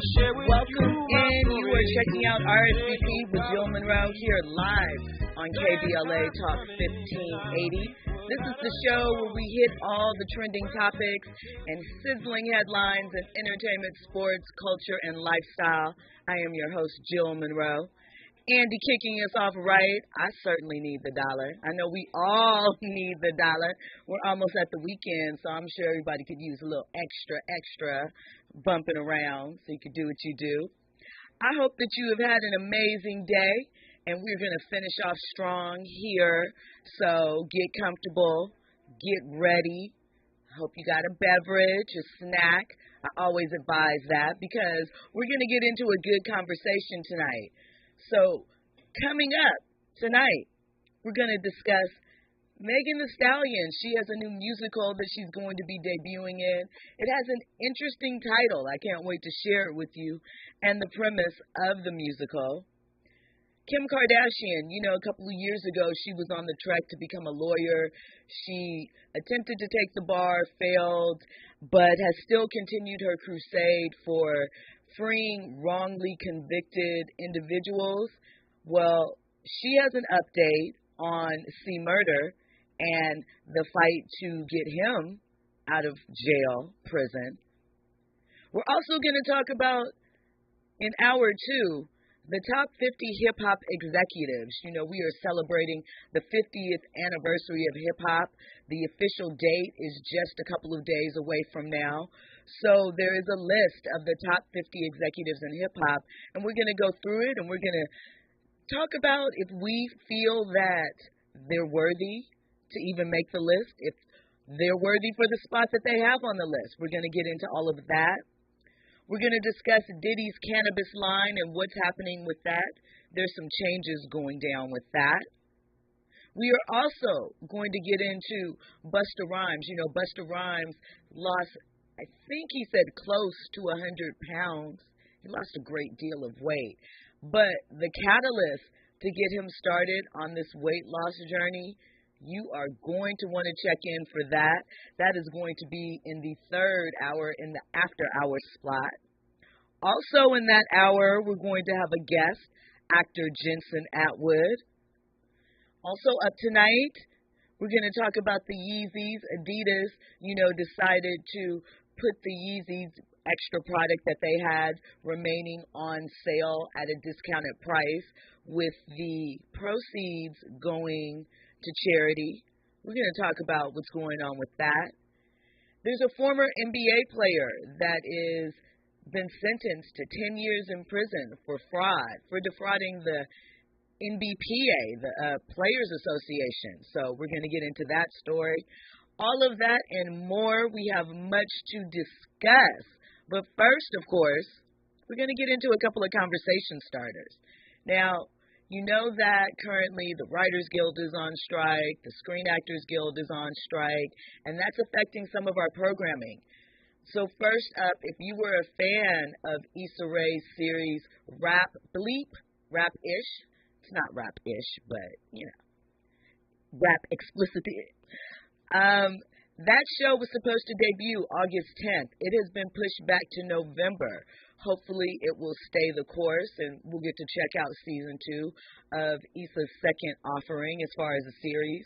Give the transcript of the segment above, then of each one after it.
Welcome in. You are checking out RSVP with Jill Munroe here live on KBLA Talk 1580. This is the show where we hit all the trending topics and sizzling headlines in entertainment, sports, culture, and lifestyle. I am your host, Jill Munroe. Andy kicking us off right. I certainly need the dollar. I know we all need the dollar. We're almost at the weekend, so I'm sure everybody could use a little extra bumping around so you could do what you do. I hope that you have had an amazing day, and we're going to finish off strong here. So get comfortable, get ready. I hope you got a beverage, a snack. I always advise that because we're going to get into a good conversation tonight. So, coming up tonight, we're going to discuss Megan Thee Stallion. She has a new musical that she's going to be debuting in. It has an interesting title. I can't wait to share it with you, and the premise of the musical. Kim Kardashian, a couple of years ago, she was on the track to become a lawyer. She attempted to take the bar, failed, but has still continued her crusade for freeing wrongly convicted individuals. Well, she has an update on C. Murder and the fight to get him out of jail, prison. We're also going to talk about, in hour two, the top 50 hip-hop executives. We are celebrating the 50th anniversary of hip-hop. The official date is just a couple of days away from now. So there is a list of the top 50 executives in hip-hop, and we're going to go through it, and we're going to talk about if we feel that they're worthy to even make the list, if they're worthy for the spot that they have on the list. We're going to get into all of that. We're going to discuss Diddy's cannabis line and what's happening with that. There's some changes going down with that. We are also going to get into Busta Rhymes. Busta Rhymes lost, I think he said close to 100 pounds. He lost a great deal of weight. But the catalyst to get him started on this weight loss journey, you are going to want to check in for that. That is going to be in the third hour in the after hours slot. Also in that hour, we're going to have a guest, actor Jensen Atwood. Also up tonight, we're going to talk about the Yeezys. Adidas, decided to put the Yeezys extra product that they had remaining on sale at a discounted price, with the proceeds going to charity. We're going to talk about what's going on with that. There's a former NBA player that is been sentenced to 10 years in prison for fraud, for defrauding the NBPA, the Players Association. So we're going to get into that story. All of that and more. We have much to discuss. But first, of course, we're going to get into a couple of conversation starters. Now, you know that currently the Writers Guild is on strike, the Screen Actors Guild is on strike, and that's affecting some of our programming. So first up, if you were a fan of Issa Rae's series Rap-ish, it's not rap-ish, but, rap explicitly. That show was supposed to debut August 10th. It has been pushed back to November. Hopefully it will stay the course, and we'll get to check out season 2 of Issa's second offering as far as the series.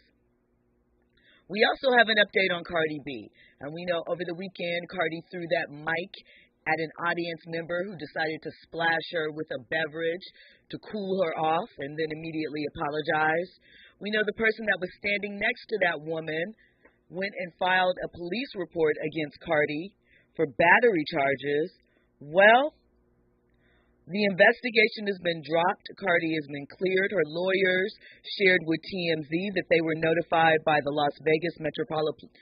We also have an update on Cardi B. And we know over the weekend, Cardi threw that mic at an audience member who decided to splash her with a beverage to cool her off and then immediately apologized. We know the person that was standing next to that woman went and filed a police report against Cardi for battery charges. Well, the investigation has been dropped. Cardi has been cleared. Her lawyers shared with TMZ that they were notified by the Las Vegas Metropolitan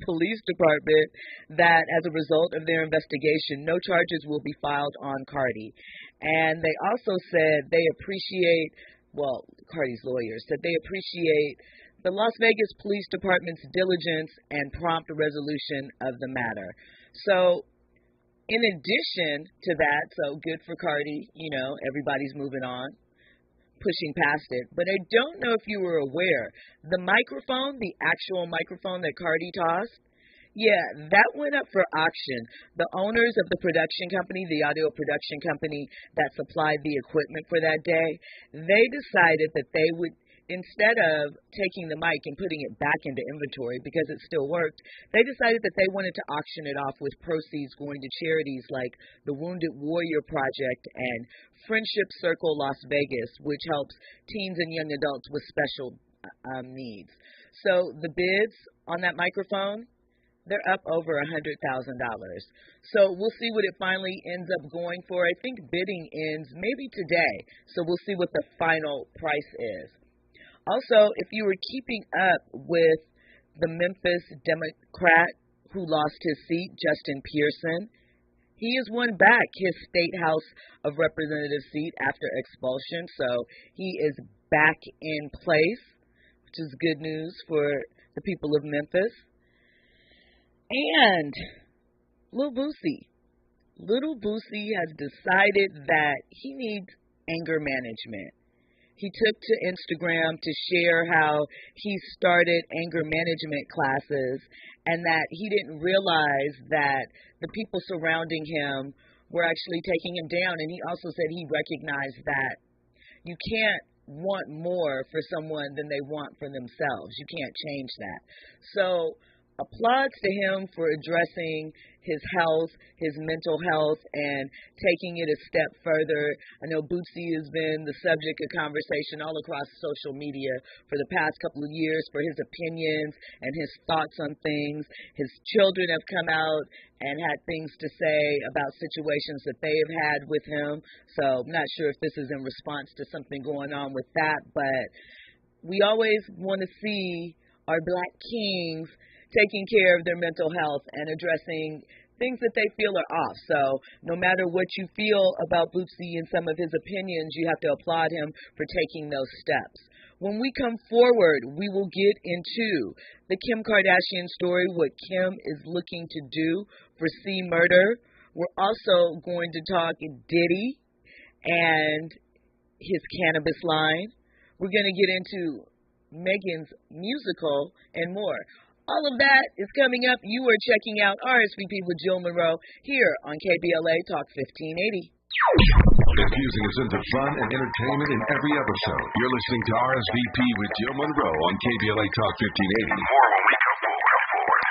Police Department that as a result of their investigation, no charges will be filed on Cardi. And they also said they appreciate, Cardi's lawyers said they appreciate the Las Vegas Police Department's diligence and prompt resolution of the matter. So, in addition to that, so good for Cardi, everybody's moving on, pushing past it. But I don't know if you were aware, the microphone, the actual microphone that Cardi tossed, Yeah, that went up for auction. The owners of the production company, the audio production company that supplied the equipment for that day, they decided that they would, instead of taking the mic and putting it back into inventory because it still worked, they decided that they wanted to auction it off with proceeds going to charities like the Wounded Warrior Project and Friendship Circle Las Vegas, which helps teens and young adults with special needs. So the bids on that microphone, they're up over $100,000. So we'll see what it finally ends up going for. I think bidding ends maybe today, so we'll see what the final price is. Also, if you were keeping up with the Memphis Democrat who lost his seat, Justin Pearson, he has won back his State House of Representatives seat after expulsion, so he is back in place, which is good news for the people of Memphis. And Little Boosie has decided that he needs anger management. He took to Instagram to share how he started anger management classes and that he didn't realize that the people surrounding him were actually taking him down. And he also said he recognized that you can't want more for someone than they want for themselves. You can't change that. So applauds to him for addressing his health, his mental health, and taking it a step further. I know Bootsy has been the subject of conversation all across social media for the past couple of years for his opinions and his thoughts on things. His children have come out and had things to say about situations that they have had with him. So I'm not sure if this is in response to something going on with that, but we always want to see our Black kings taking care of their mental health and addressing things that they feel are off. So no matter what you feel about Bootsy and some of his opinions, you have to applaud him for taking those steps. When we come forward, we will get into the Kim Kardashian story, what Kim is looking to do for C Murder. We're also going to talk Diddy and his cannabis line. We're going to get into Megan's musical and more. All of that is coming up. You are checking out RSVP with Jill Munroe here on KBLA Talk 1580. Infusing us into fun and entertainment in every episode. You're listening to RSVP with Jill Munroe on KBLA Talk 1580. More when we come forward.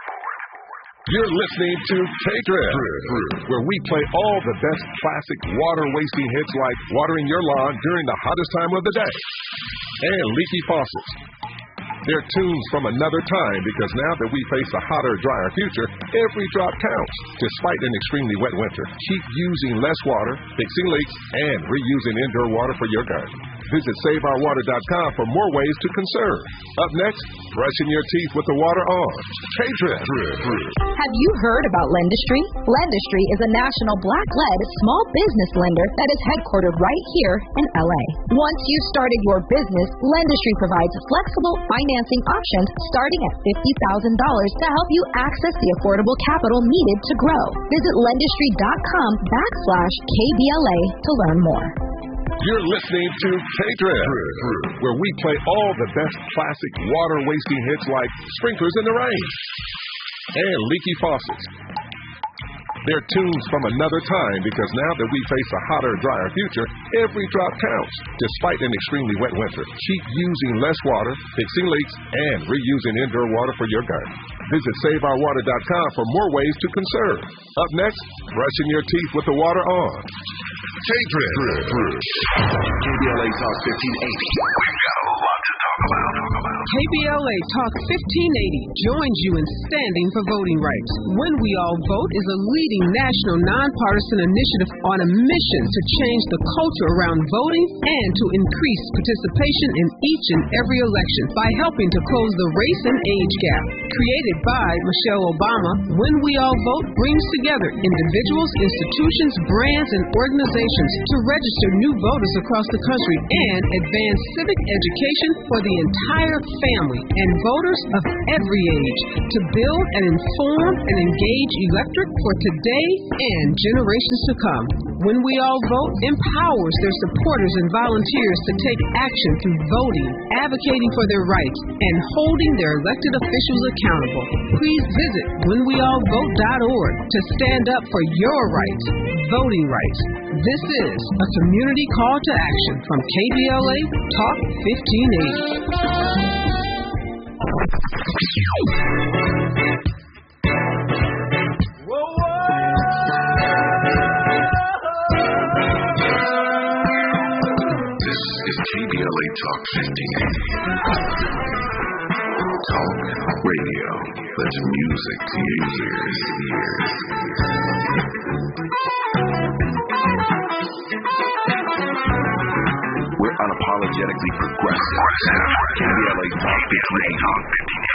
You're listening to K-Trip, where we play all the best classic water-wasting hits like watering your lawn during the hottest time of the day and leaky faucets. They're tunes from another time because now that we face a hotter, drier future, every drop counts. Despite an extremely wet winter, keep using less water, fixing leaks, and reusing indoor water for your garden. Visit SaveOurWater.com for more ways to conserve. Up next, brushing your teeth with the water on. K-Trip. Have you heard about Lendistry? Lendistry is a national Black-led small business lender that is headquartered right here in LA. Once you've started your business, Lendistry provides flexible financing options starting at $50,000 to help you access the affordable capital needed to grow. Visit Lendistry.com/KBLA to learn more. You're listening to K-Trip, where we play all the best classic water-wasting hits like Sprinklers in the Rain and Leaky Faucets. They're tunes from another time because now that we face a hotter, drier future, every drop counts. Despite an extremely wet winter, keep using less water, fixing leaks, and reusing indoor water for your garden. Visit SaveOurWater.com for more ways to conserve. Up next, brushing your teeth with the water on. K-Trip. KBLA Talk 1580. We've got a lot to talk about. KBLA Talk 1580 joins you in standing for voting rights. When We All Vote is a leading national nonpartisan initiative on a mission to change the culture around voting and to increase participation in each and every election by helping to close the race and age gap. Created by Michelle Obama, When We All Vote brings together individuals, institutions, brands, and organizations to register new voters across the country and advance civic education for the entire family and voters of every age to build and inform and engage electorate for today and generations to come. When We All Vote empowers their supporters and volunteers to take action through voting, advocating for their rights, and holding their elected officials accountable. Please visit whenweallvote.org to stand up for your rights, voting rights. This is a community call to action from KBLA Talk 1580. KBLA Talk 1580. Talk radio. That's music to your ears. We're unapologetically progressive. KBLA Talk 1580.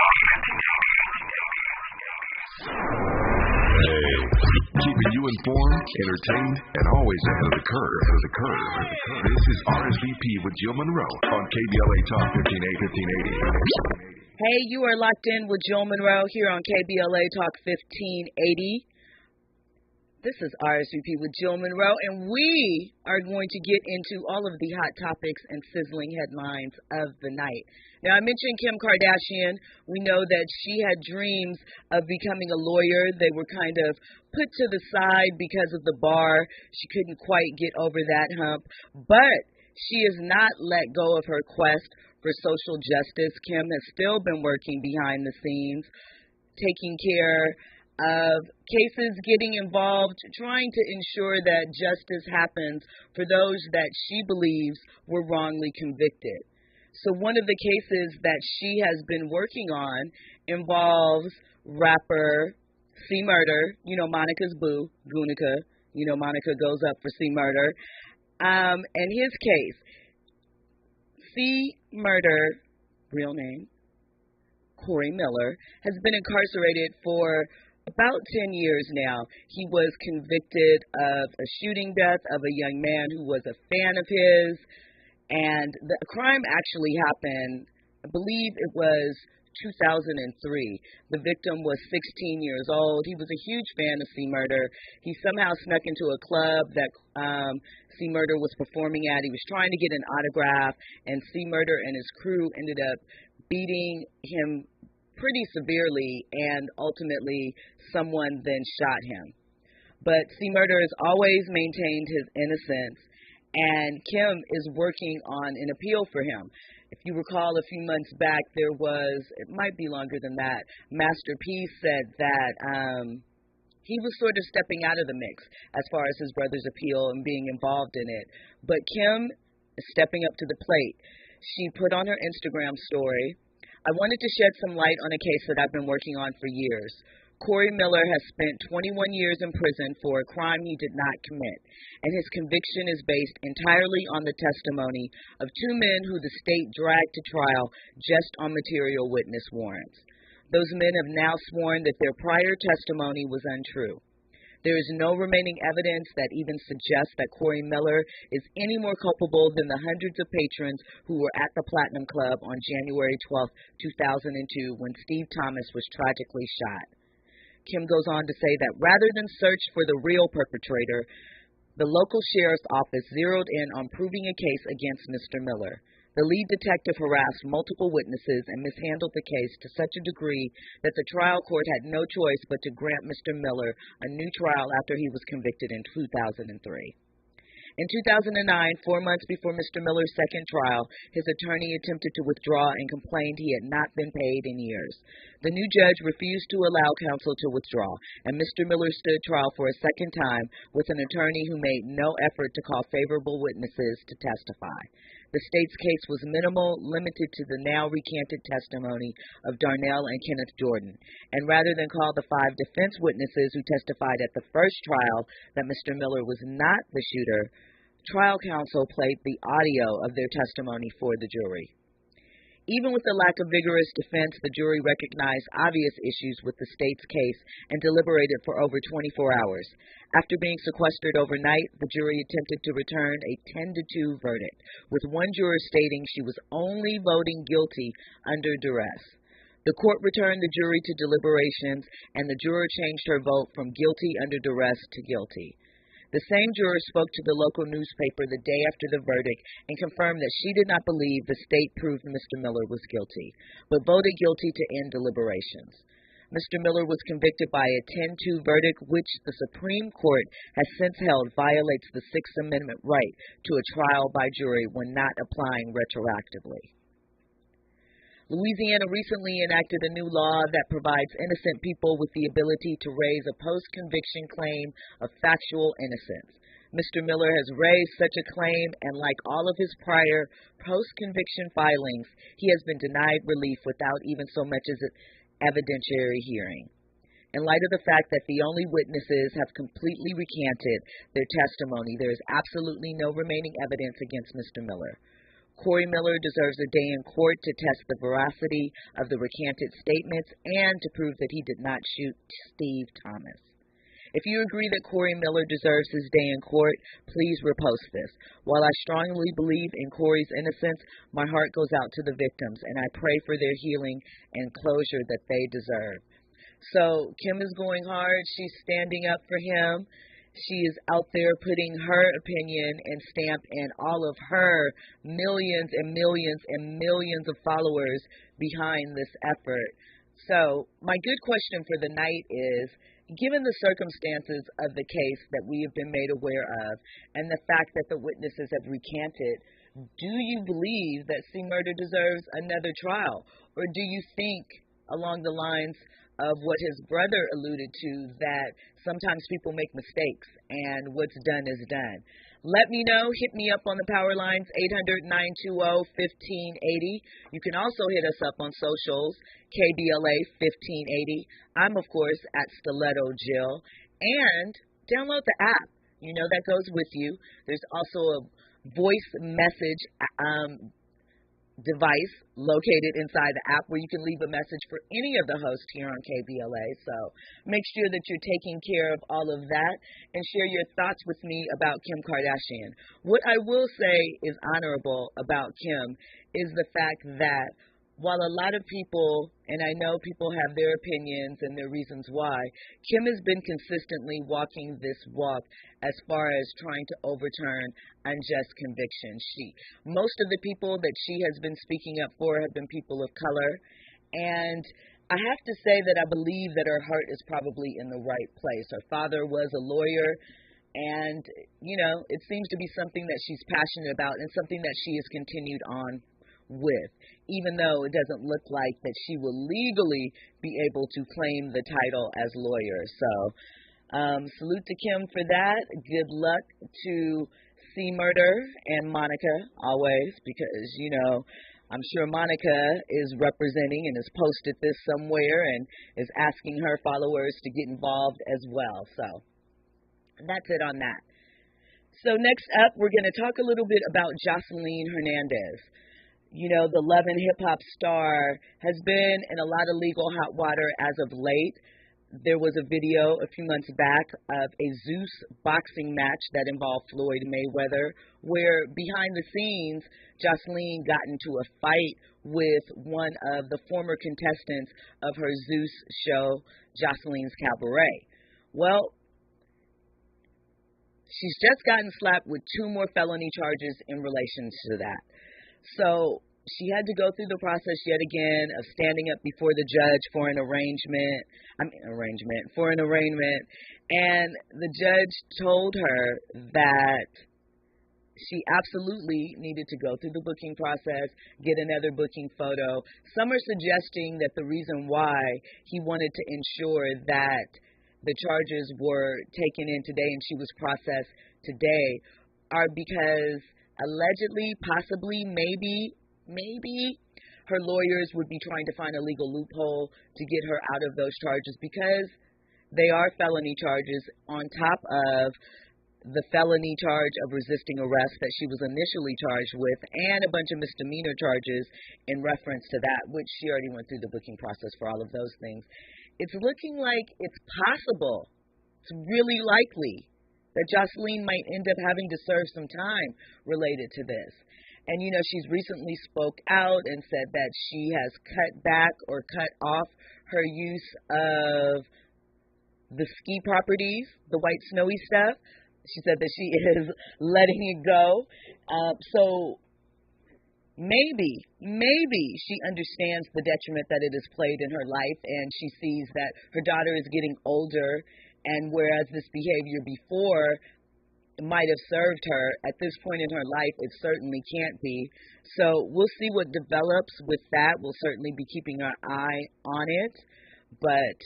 Keeping you informed, entertained, and always ahead of the curve. This is RSVP with Jill Munroe on KBLA Talk 1580. Hey, you are locked in with Jill Munroe here on KBLA Talk 1580. This is RSVP with Jill Munroe, and we are going to get into all of the hot topics and sizzling headlines of the night. Now, I mentioned Kim Kardashian. We know that she had dreams of becoming a lawyer. They were kind of put to the side because of the bar. She couldn't quite get over that hump. But she has not let go of her quest for social justice. Kim has still been working behind the scenes, taking care of cases, getting involved, trying to ensure that justice happens for those that she believes were wrongly convicted. So one of the cases that she has been working on involves rapper C. Murder, you know, Monica's boo, Gunica, you know, Monica goes up for C. Murder. And his case, C. Murder, real name, Corey Miller, has been incarcerated for about 10 years now. He was convicted of a shooting death of a young man who was a fan of his, and the crime actually happened, I believe it was 2003. The victim was 16 years old. He was a huge fan of C. Murder. He somehow snuck into a club that C. Murder was performing at. He was trying to get an autograph, and C. Murder and his crew ended up beating him pretty severely, and ultimately someone then shot him. But C. Murder has always maintained his innocence, and Kim is working on an appeal for him. If you recall, a few months back, there was, it might be longer than that, Master P said that he was sort of stepping out of the mix as far as his brother's appeal and being involved in it. But Kim is stepping up to the plate. She put on her Instagram story, "I wanted to shed some light on a case that I've been working on for years. Corey Miller has spent 21 years in prison for a crime he did not commit, and his conviction is based entirely on the testimony of two men who the state dragged to trial just on material witness warrants. Those men have now sworn that their prior testimony was untrue. There is no remaining evidence that even suggests that Corey Miller is any more culpable than the hundreds of patrons who were at the Platinum Club on January 12, 2002, when Steve Thomas was tragically shot." Kim goes on to say that rather than search for the real perpetrator, the local sheriff's office zeroed in on proving a case against Mr. Miller. The lead detective harassed multiple witnesses and mishandled the case to such a degree that the trial court had no choice but to grant Mr. Miller a new trial after he was convicted in 2003. In 2009, 4 months before Mr. Miller's second trial, his attorney attempted to withdraw and complained he had not been paid in years. The new judge refused to allow counsel to withdraw, and Mr. Miller stood trial for a second time with an attorney who made no effort to call favorable witnesses to testify. The state's case was minimal, limited to the now recanted testimony of Darnell and Kenneth Jordan. And rather than call the 5 defense witnesses who testified at the first trial that Mr. Miller was not the shooter, trial counsel played the audio of their testimony for the jury. Even with the lack of vigorous defense, the jury recognized obvious issues with the state's case and deliberated for over 24 hours. After being sequestered overnight, the jury attempted to return a 10-2 verdict, with one juror stating she was only voting guilty under duress. The court returned the jury to deliberations, and the juror changed her vote from guilty under duress to guilty. The same juror spoke to the local newspaper the day after the verdict and confirmed that she did not believe the state proved Mr. Miller was guilty, but voted guilty to end deliberations. Mr. Miller was convicted by a 10-2 verdict, which the Supreme Court has since held violates the Sixth Amendment right to a trial by jury when not applying retroactively. Louisiana recently enacted a new law that provides innocent people with the ability to raise a post-conviction claim of factual innocence. Mr. Miller has raised such a claim, and like all of his prior post-conviction filings, he has been denied relief without even so much as an evidentiary hearing. In light of the fact that the only witnesses have completely recanted their testimony, there is absolutely no remaining evidence against Mr. Miller. Corey Miller deserves a day in court to test the veracity of the recanted statements and to prove that he did not shoot Steve Thomas. If you agree that Corey Miller deserves his day in court, please repost this. While I strongly believe in Corey's innocence, my heart goes out to the victims, and I pray for their healing and closure that they deserve. So Kim is going hard. She's standing up for him. She is out there putting her opinion and stamp and all of her millions and millions and millions of followers behind this effort. So my good question for the night is, given the circumstances of the case that we have been made aware of and the fact that the witnesses have recanted, do you believe that C. Murder deserves another trial? Or do you think, along the lines of what his brother alluded to, that sometimes people make mistakes and what's done is done? Let me know. Hit me up on the power lines, 800-920-1580. You can also hit us up on socials, KBLA 1580. I'm, of course, at Stiletto Jill. And download the app. You know, that goes with you. There's also a voice message device located inside the app where you can leave a message for any of the hosts here on KBLA. So make sure that you're taking care of all of that and share your thoughts with me about Kim Kardashian. What I will say is honorable about Kim is the fact that while a lot of people, and I know people have their opinions and their reasons why, Kim has been consistently walking this walk as far as trying to overturn unjust convictions. Most of the people that she has been speaking up for have been people of color, and I have to say that I believe that her heart is probably in the right place. Her father was a lawyer, and, you know, it seems to be something that she's passionate about and something that she has continued on with, even though it doesn't look like that she will legally be able to claim the title as lawyer. So salute to Kim for that. Good luck to C. Murder and Monica always, because, you know, I'm sure Monica is representing and has posted this somewhere and is asking her followers to get involved as well. So that's it on that. So next up, we're going to talk a little bit about Joseline Hernandez. You know, the Love and Hip Hop star has been in a lot of legal hot water as of late. There was a video a few months back of a Zeus boxing match that involved Floyd Mayweather, where behind the scenes, Joseline got into a fight with one of the former contestants of her Zeus show, Joseline's Cabaret. Well, she's just gotten slapped with 2 more felony charges in relation to that. So she had to go through the process yet again of standing up before the judge for an arraignment, and the judge told her that she absolutely needed to go through the booking process, get another booking photo. Some are suggesting that the reason why he wanted to ensure that the charges were taken in today and she was processed today are because allegedly, possibly, maybe, her lawyers would be trying to find a legal loophole to get her out of those charges because they are felony charges on top of the felony charge of resisting arrest that she was initially charged with and a bunch of misdemeanor charges in reference to that, which she already went through the booking process for all of those things. It's looking like it's possible, it's really likely, that Joseline might end up having to serve some time related to this. And, you know, she's recently spoke out and said that she has cut back or cut off her use of the ski properties, the white snowy stuff, She said that she is letting it go. So maybe she understands the detriment that it has played in her life, and she sees that her daughter is getting older, and whereas this behavior before might have served her, at this point in her life, it certainly can't be. So we'll see what develops with that. We'll certainly be keeping our eye on it. But,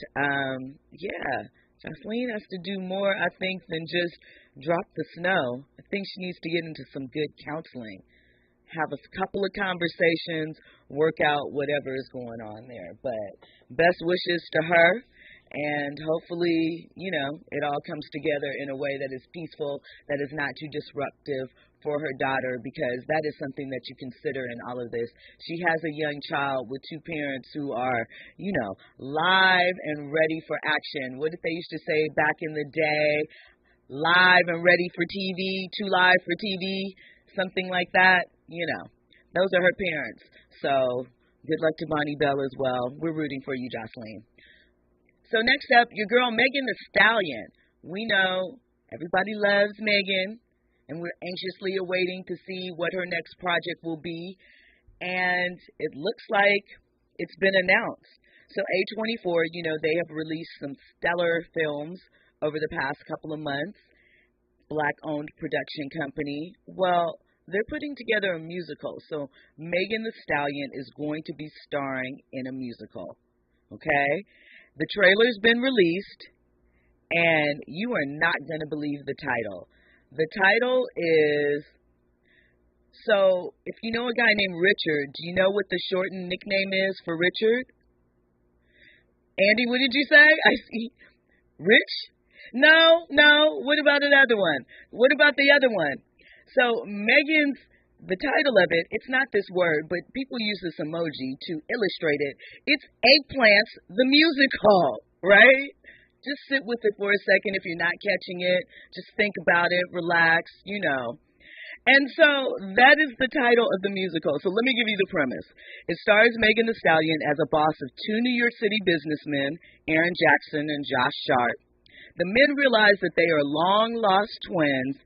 Jocelyn has to do more, I think, than just drop the snow. I think she needs to get into some good counseling, have a couple of conversations, work out whatever is going on there. But best wishes to her. And hopefully, it all comes together in a way that is peaceful, that is not too disruptive for her daughter, because that is something that you consider in all of this. She has a young child with two parents who are, live and ready for action. What did they used to say back in the day? Live and ready for TV, too live for TV, something like that. Those are her parents. So good luck to Bonnie Bell as well. We're rooting for you, Jocelyn. So next up, your girl Megan Thee Stallion. We know everybody loves Megan, and we're anxiously awaiting to see what her next project will be. And it looks like it's been announced. So A24, they have released some stellar films over the past couple of months. Black-owned production company. Well, they're putting together a musical. So Megan Thee Stallion is going to be starring in a musical. Okay? The trailer's been released, and you are not going to believe the title. The title is, so if you know a guy named Richard, do you know what the shortened nickname is for Richard? Andy, what did you say? I see. Rich? No. What about another one? What about the other one? So the title of it, it's not this word, but people use this emoji to illustrate it. It's Eggplants, the musical, right? Just sit with it for a second if you're not catching it. Just think about it, relax, And so that is the title of the musical. So let me give you the premise. It stars Megan Thee Stallion as a boss of two New York City businessmen, Aaron Jackson and Josh Sharp. The men realize that they are long-lost twins,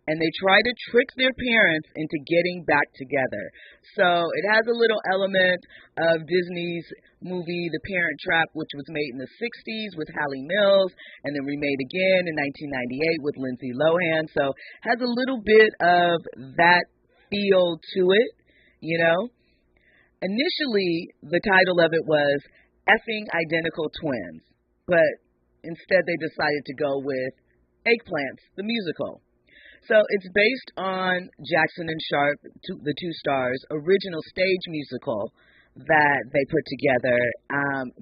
and they try to trick their parents into getting back together. So it has a little element of Disney's movie The Parent Trap, which was made in the 60s with Halle Mills, and then remade again in 1998 with Lindsay Lohan. So it has a little bit of that feel to it, Initially, the title of it was Effing Identical Twins, but instead they decided to go with Eggplants, the musical. So it's based on Jackson and Sharp, the two stars, original stage musical that they put together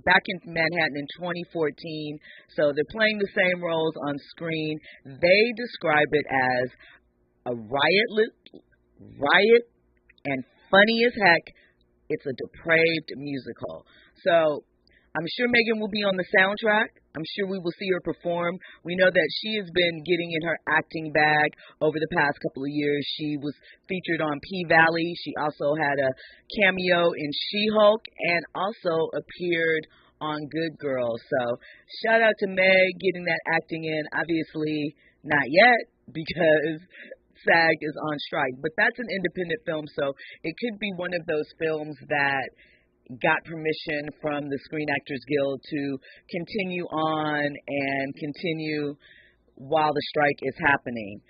back in Manhattan in 2014. So they're playing the same roles on screen. They describe it as a riot and funny as heck. It's a depraved musical. So I'm sure Megan will be on the soundtrack. I'm sure we will see her perform. We know that she has been getting in her acting bag over the past couple of years. She was featured on P-Valley. She also had a cameo in She-Hulk and also appeared on Good Girls. So shout out to Meg getting that acting in. Obviously not yet because SAG is on strike. But that's an independent film, so it could be one of those films that got permission from the Screen Actors Guild to continue on and continue while the strike is happening.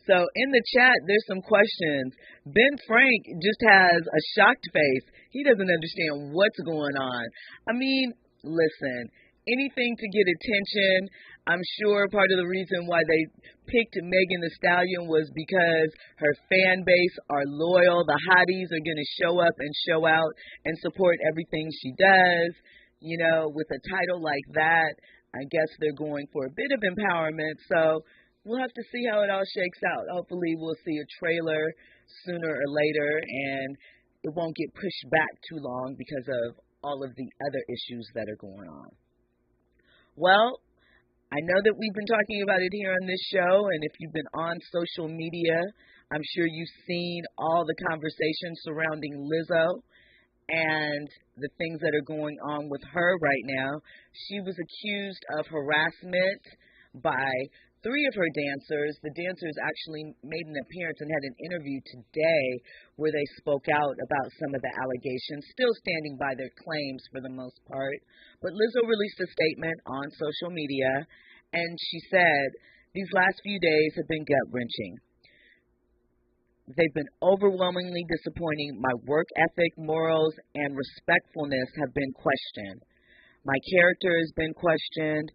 So in the chat, there's some questions. Ben Frank just has a shocked face. He doesn't understand what's going on. I mean, listen, anything to get attention. I'm sure part of the reason why they picked Megan Thee Stallion was because her fan base are loyal. The hotties are going to show up and show out and support everything she does. With a title like that, I guess they're going for a bit of empowerment. So we'll have to see how it all shakes out. Hopefully we'll see a trailer sooner or later, and it won't get pushed back too long because of all of the other issues that are going on. Well, I know that we've been talking about it here on this show, and if you've been on social media, I'm sure you've seen all the conversations surrounding Lizzo and the things that are going on with her right now. She was accused of harassment by three of her dancers. The dancers actually made an appearance and had an interview today where they spoke out about some of the allegations, still standing by their claims for the most part. But Lizzo released a statement on social media, and she said, "These last few days have been gut-wrenching. They've been overwhelmingly disappointing. My work ethic, morals, and respectfulness have been questioned. My character has been questioned.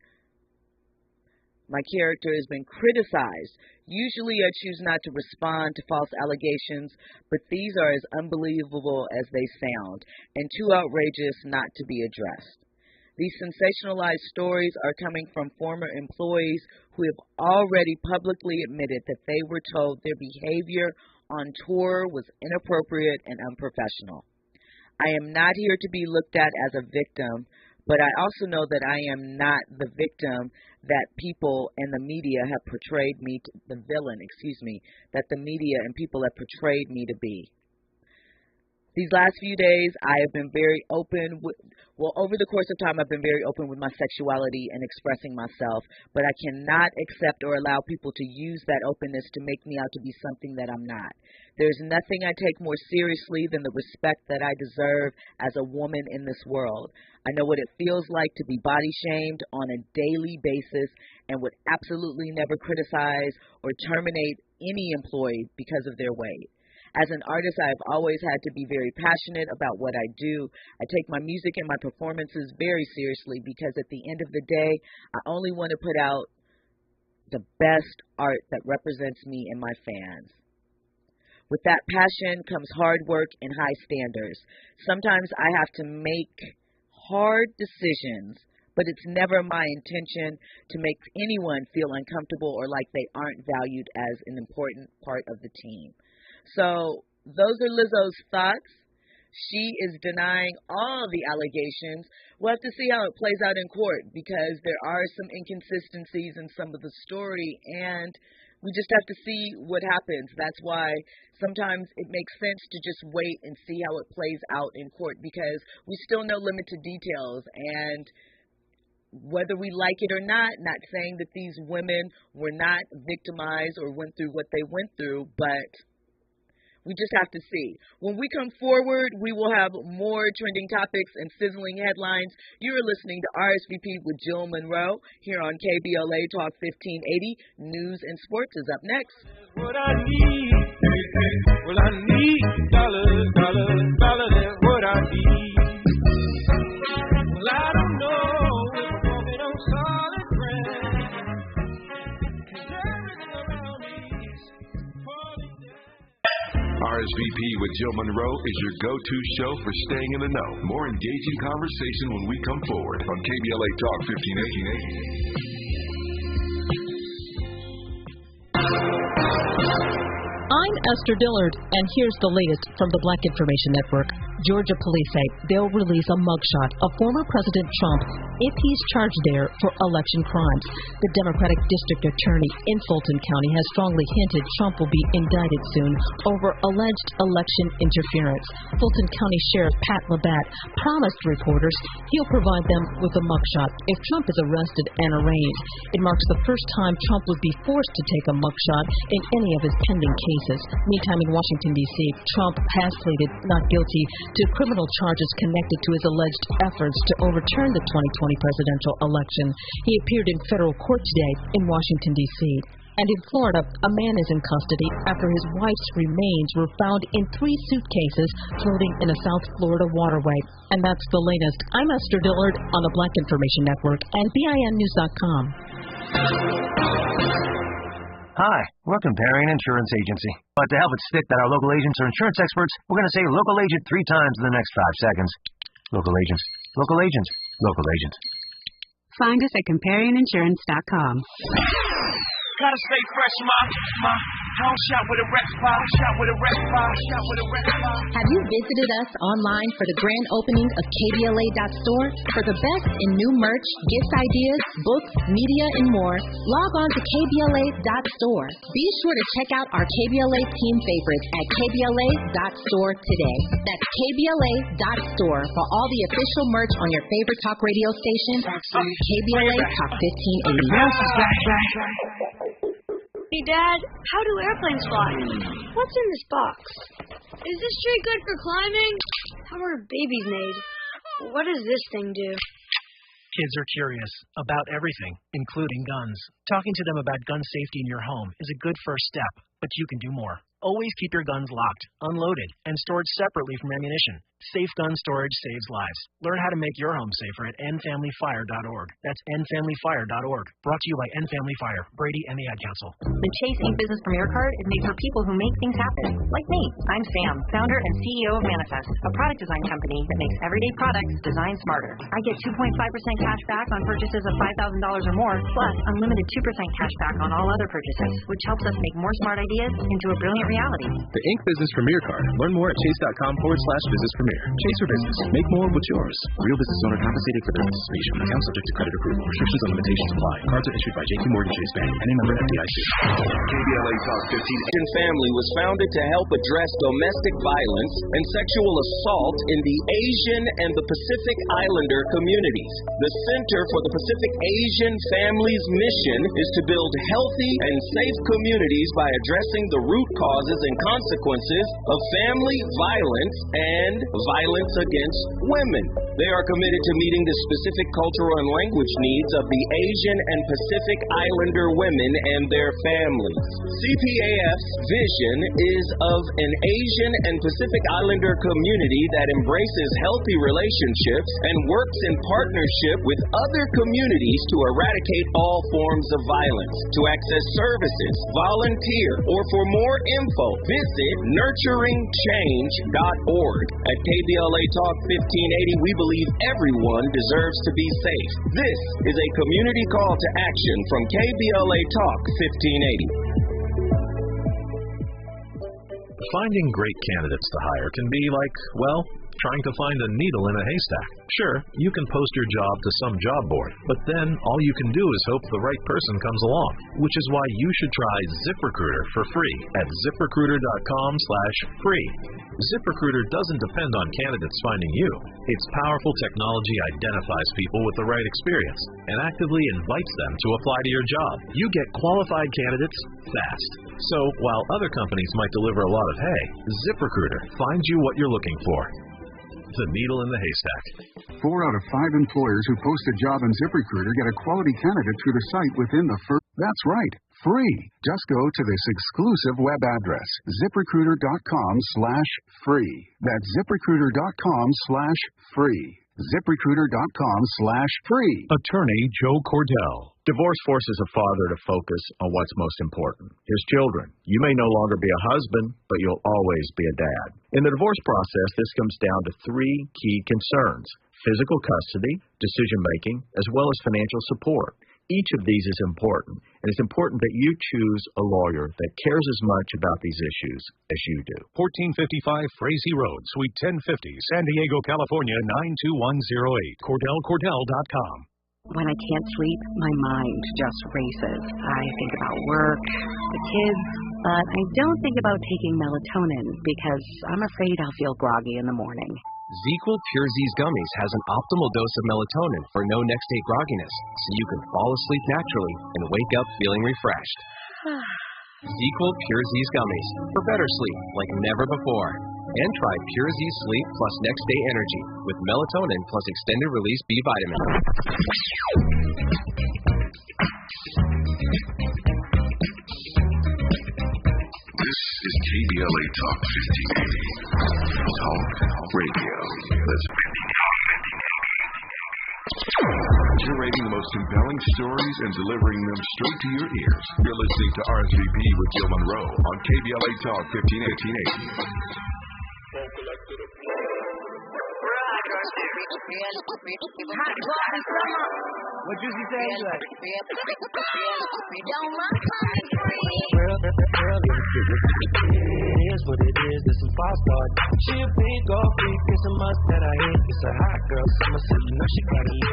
My character has been criticized. Usually I choose not to respond to false allegations, but these are as unbelievable as they sound and too outrageous not to be addressed. These sensationalized stories are coming from former employees who have already publicly admitted that they were told their behavior on tour was inappropriate and unprofessional. I am not here to be looked at as a victim, but I also know that I am not the victim that people and the media have portrayed me, the villain, that the media and people have portrayed me to be. These last few days, I have been very open over the course of time, I've been very open with my sexuality and expressing myself, but I cannot accept or allow people to use that openness to make me out to be something that I'm not. There's nothing I take more seriously than the respect that I deserve as a woman in this world. I know what it feels like to be body shamed on a daily basis and would absolutely never criticize or terminate any employee because of their weight. As an artist, I've always had to be very passionate about what I do. I take my music and my performances very seriously because at the end of the day, I only want to put out the best art that represents me and my fans. With that passion comes hard work and high standards. Sometimes I have to make hard decisions, but it's never my intention to make anyone feel uncomfortable or like they aren't valued as an important part of the team. So those are Lizzo's thoughts. She is denying all the allegations. We'll have to see how it plays out in court because there are some inconsistencies in some of the story, and we just have to see what happens. That's why sometimes it makes sense to just wait and see how it plays out in court because we still know limited details, and whether we like it or not saying that these women were not victimized or went through what they went through, but we just have to see. When we come forward, we will have more trending topics and sizzling headlines. You're listening to RSVP with Jill Munroe here on KBLA Talk 1580. News and sports is up next. What I need, well, I need dollars, that's what I need. Well, I don't know if I'm walking on solid ground, 'cause everything around me is falling down. RSVP with Jill Munroe is your go-to show for staying in the know. More engaging conversation when we come forward on KBLA Talk 1580. I'm Esther Dillard, and here's the latest from the Black Information Network. Georgia police say they'll release a mugshot of former President Trump if he's charged there for election crimes. The Democratic District Attorney in Fulton County has strongly hinted Trump will be indicted soon over alleged election interference. Fulton County Sheriff Pat Labatt promised reporters he'll provide them with a mugshot if Trump is arrested and arraigned. It marks the first time Trump would be forced to take a mugshot in any of his pending cases. Meantime, in Washington, D.C., Trump has pleaded not guilty to criminal charges connected to his alleged efforts to overturn the 2020 presidential election. He appeared in federal court today in Washington, D.C. And in Florida, a man is in custody after his wife's remains were found in 3 suitcases floating in a South Florida waterway. And that's the latest. I'm Esther Dillard on the Black Information Network and BINnews.com. Hi, we're Comparion Insurance Agency. But to help it stick that our local agents are insurance experts, we're going to say local agent 3 times in the next 5 seconds. Local agents, local agents, local agents. Find us at ComparionInsurance.com. Gotta stay fresh, ma. Don't shout with a rap spot, shout with a rap spot, shout with a rap spot. Have you visited us online for the grand opening of KBLA.store? For the best in new merch, gift ideas, books, media, and more, log on to KBLA.store. Be sure to check out our KBLA team favorites at KBLA.store today. That's KBLA.store for all the official merch on your favorite talk radio station, KBLA Talk 1580. Hey, Dad, how do airplanes fly? What's in this box? Is this tree good for climbing? How are babies made? What does this thing do? Kids are curious about everything, including guns. Talking to them about gun safety in your home is a good first step, but you can do more. Always keep your guns locked, unloaded, and stored separately from ammunition. Safe gun storage saves lives. Learn how to make your home safer at endfamilyfire.org. That's endfamilyfire.org. Brought to you by End Family Fire, Brady, and the Ad Council. The Chase Ink Business Premier Card is made for people who make things happen, like me. I'm Sam, founder and CEO of Manifest, a product design company that makes everyday products designed smarter. I get 2.5% cash back on purchases of $5,000 or more, plus unlimited 2% cash back on all other purchases, which helps us make more smart ideas into a brilliant reality. The Ink Business Premier Card. Learn more at chase.com/business premier. Chase for business. Make more with yours. Real business owner compensated for their participation. Account subject to credit approval. Restrictions and limitations apply. Cards are issued by JP Morgan Chase Bank and a member FDIC. KBLA Talk 15. Family was founded to help address domestic violence and sexual assault in the Asian and the Pacific Islander communities. The Center for the Pacific Asian Families mission is to build healthy and safe communities by addressing the root causes and consequences of family violence and violence against women. They are committed to meeting the specific cultural and language needs of the Asian and Pacific Islander women and their families. CPAF's vision is of an Asian and Pacific Islander community that embraces healthy relationships and works in partnership with other communities to eradicate all forms of violence. To access services, volunteer, or for more info, visit nurturingchange.org. At KBLA Talk 1580, we believe everyone deserves to be safe. This is a community call to action from KBLA Talk 1580. Finding great candidates to hire can be like, well, trying to find a needle in a haystack. Sure, you can post your job to some job board, but then all you can do is hope the right person comes along, which is why you should try ZipRecruiter for free at ZipRecruiter.com/free. ZipRecruiter doesn't depend on candidates finding you. Its powerful technology identifies people with the right experience and actively invites them to apply to your job. You get qualified candidates fast. So while other companies might deliver a lot of hay, ZipRecruiter finds you what you're looking for. The needle in the haystack. 4 out of 5 employers who post a job on ZipRecruiter get a quality candidate through the site within the first... That's right, free. Just go to this exclusive web address, ZipRecruiter.com/free. That's ZipRecruiter.com/free. ZipRecruiter.com/free. Attorney Joe Cordell. Divorce forces a father to focus on what's most important, his children. You may no longer be a husband, but you'll always be a dad. In the divorce process, this comes down to 3 key concerns: physical custody, decision-making, as well as financial support. Each of these is important, and it's important that you choose a lawyer that cares as much about these issues as you do. 1455 Frazee Road, Suite 1050, San Diego, California, 92108. CordellCordell.com. When I can't sleep, my mind just races. I think about work, the kids, but I don't think about taking melatonin because I'm afraid I'll feel groggy in the morning. ZzzQuil Pure Z's Gummies has an optimal dose of melatonin for no next-day grogginess, so you can fall asleep naturally and wake up feeling refreshed. ZzzQuil Pure Z's Gummies for better sleep like never before. And try Pure Z Sleep plus Next Day Energy with melatonin plus extended release B vitamin. This is KBLA Talk 1580. Talk Radio. That's 1580. Curating the most compelling stories and delivering them straight to your ears. You're listening to RSVP with Jill Munroe on KBLA Talk 1580. What Juicy say? He's like, it is what it is, there's some false start. She a big old freak, it's a must that I hate. It's a hot girl summer, so you know she gotta eat.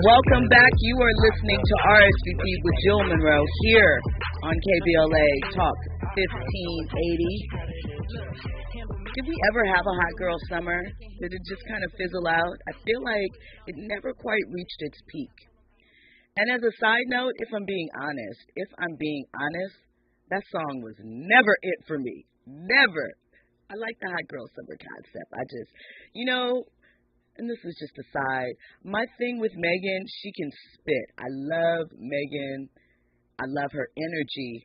Welcome back. You are listening to RSVP with Jill Munroe here on KBLA Talk 1580. Did we ever have a hot girl summer? Did it just kind of fizzle out? I feel like it never quite reached its peak. And as a side note, if I'm being honest, that song was never it for me. Never. I like the hot girl summer concept. I just, and this is just a side, my thing with Megan, she can spit. I love Megan. I love her energy.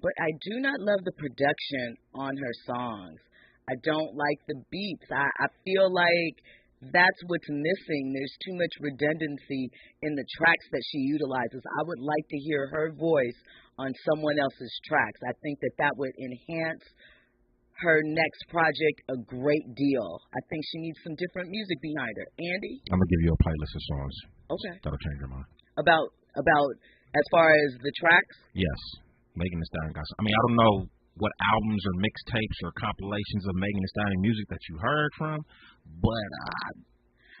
But I do not love the production on her songs. I don't like the beats. I feel like that's what's missing. There's too much redundancy in the tracks that she utilizes. I would like to hear her voice on someone else's tracks. I think that would enhance her next project a great deal. I think she needs some different music behind her. Andy? I'm going to give you a playlist of songs. Okay. That'll change your mind. About as far as the tracks? Yes. Megan Thee Stallion got some. I don't know what albums or mixtapes or compilations of Megan Thee Stallion music that you heard from, but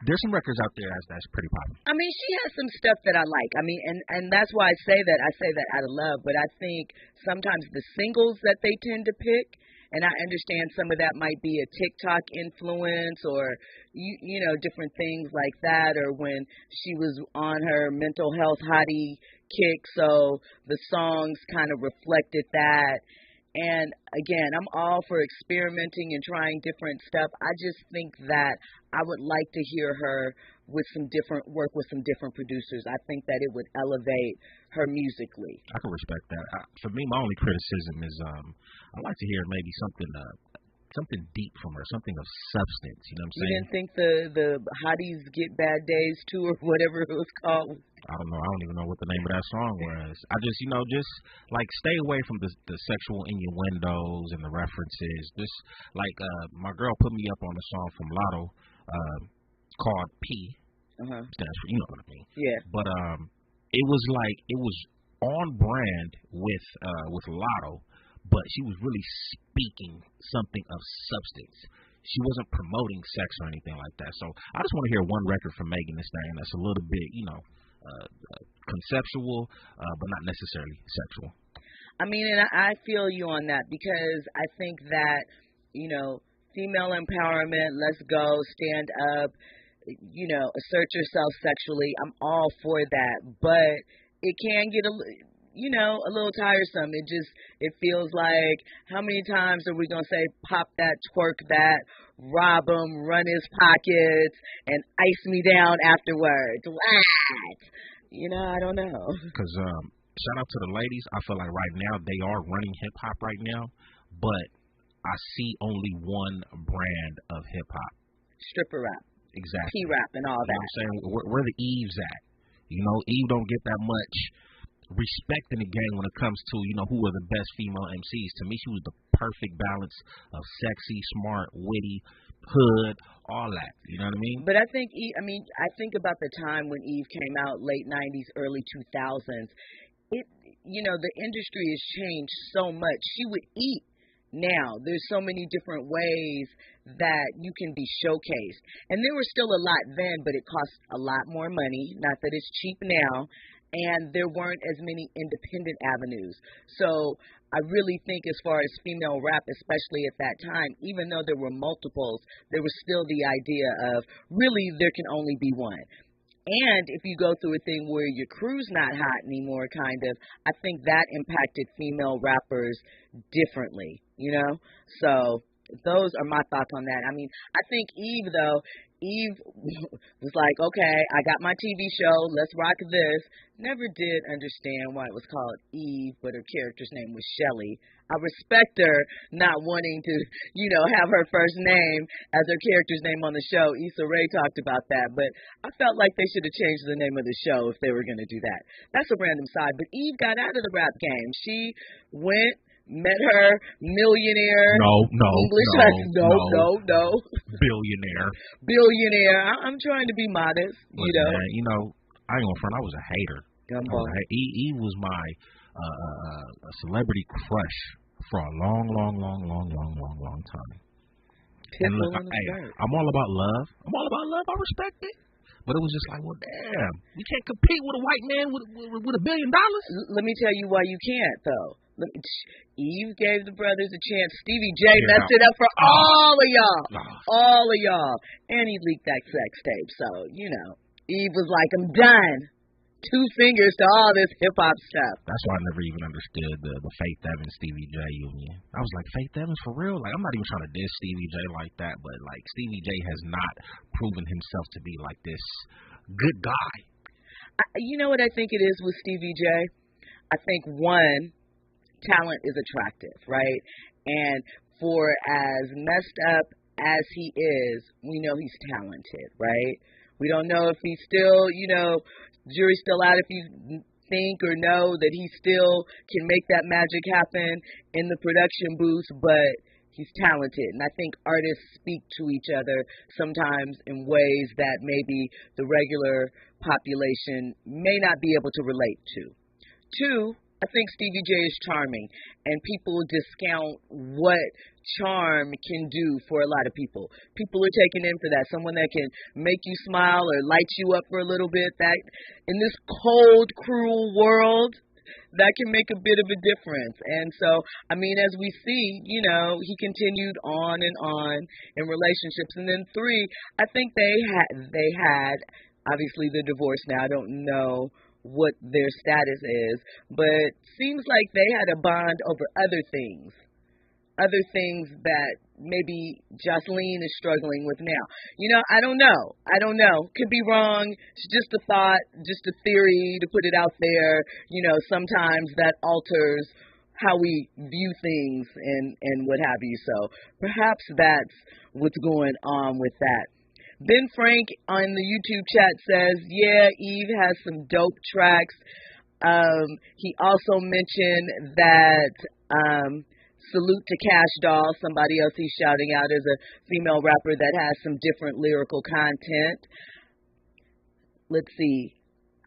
there's some records out there that's pretty popular. She has some stuff that I like. And that's why I say that out of love, but I think sometimes the singles that they tend to pick, and I understand some of that might be a TikTok influence or, different things like that, or when she was on her mental health hottie kick, so the songs kind of reflected that. And again, I'm all for experimenting and trying different stuff. I just think that I would like to hear her with some different work with some different producers. I think that it would elevate her musically. I can respect that. For me, my only criticism is I like to hear maybe something deep from her, something of substance. You know what I'm saying? You didn't think the Hotties Get Bad Days too, or whatever it was called? I don't know. I don't even know what the name of that song was. I just, just like stay away from the sexual innuendos and the references. Just like my girl put me up on a song from Lotto called P. Stands for, you know what I mean? Yeah. But it was on brand with Lotto, but she was really speaking something of substance. She wasn't promoting sex or anything like that. So I just want to hear one record from Megan Thee Stallion that's a little bit, conceptual, but not necessarily sexual. And I feel you on that because I think that, female empowerment, let's go, stand up, assert yourself sexually. I'm all for that, but it can get a little tiresome. It feels like, how many times are we going to say, pop that, twerk that, rob him, run his pockets, and ice me down afterwards? What? I don't know. Because shout out to the ladies. I feel like right now they are running hip-hop right now, but I see only one brand of hip-hop. Stripper rap. Exactly. P-rap and all that. You know what I'm saying? Where the Eves at? Eve don't get that much respect in the game when it comes to, who are the best female MCs. To me, she was the perfect balance of sexy, smart, witty, hood, all that. You know what I mean? But I think I think about the time when Eve came out, late 90s, early 2000s. The industry has changed so much. She would eat. Now, there's so many different ways that you can be showcased. And there was still a lot then, but it cost a lot more money. Not that it's cheap now. And there weren't as many independent avenues. So I really think as far as female rap, especially at that time, even though there were multiples, there was still the idea of really there can only be one. And if you go through a thing where your crew's not hot anymore, kind of, I think that impacted female rappers differently, So those are my thoughts on that. I think Eve was like, okay, I got my TV show, let's rock this. Never did understand why it was called Eve, but her character's name was Shelley. I respect her not wanting to, have her first name as her character's name on the show. Issa Rae talked about that, but I felt like they should have changed the name of the show if they were going to do that. That's a random side, but Eve got out of the rap game. She went, met her, millionaire. No. Billionaire. I'm trying to be modest, you know. Man, you know, I ain't gonna front. I was a hater. Eve was my celebrity crush for a long time. And look, I'm all about love. I respect it. But it was just like, well, damn, you can't compete with a white man with $1 billion. Let me tell you why you can't, though. Eve gave the brothers a chance. Stevie J messed it up for all of y'all. And he leaked that sex tape. So, you know, Eve was like, I'm done. 2 fingers to all this hip-hop stuff. That's why I never even understood the Faith Evans Stevie J union. I was like, Faith Evans for real? Like, I'm not even trying to diss Stevie J like that, but like Stevie J has not proven himself to be like this good guy. You know what I think it is with Stevie J? I think, one, talent is attractive, right? And for as messed up as he is, we know he's talented, right? We don't know if he's still, you know, jury's still out if you think or know that he still can make that magic happen in the production booth, but he's talented. And I think artists speak to each other sometimes in ways that maybe the regular population may not be able to relate to. 2, I think Stevie J is charming, and people discount what charm can do for a lot of people. People are taking in for that. Someone that can make you smile or light you up for a little bit. That in this cold, cruel world, that can make a bit of a difference. And so, I mean, as we see, you know, he continued on and on in relationships. And then 3, I think they had obviously the divorce now. I don't know what their status is, but seems like they had a bond over other things that maybe Jocelyn is struggling with now. You know, I don't know. Could be wrong. It's just a thought, just a theory to put it out there. You know, sometimes that alters how we view things and what have you. So perhaps that's what's going on with that. Ben Frank on the YouTube chat says, yeah, Eve has some dope tracks. He also mentioned that salute to Cash Doll, somebody else he's shouting out as a female rapper that has some different lyrical content. Let's see.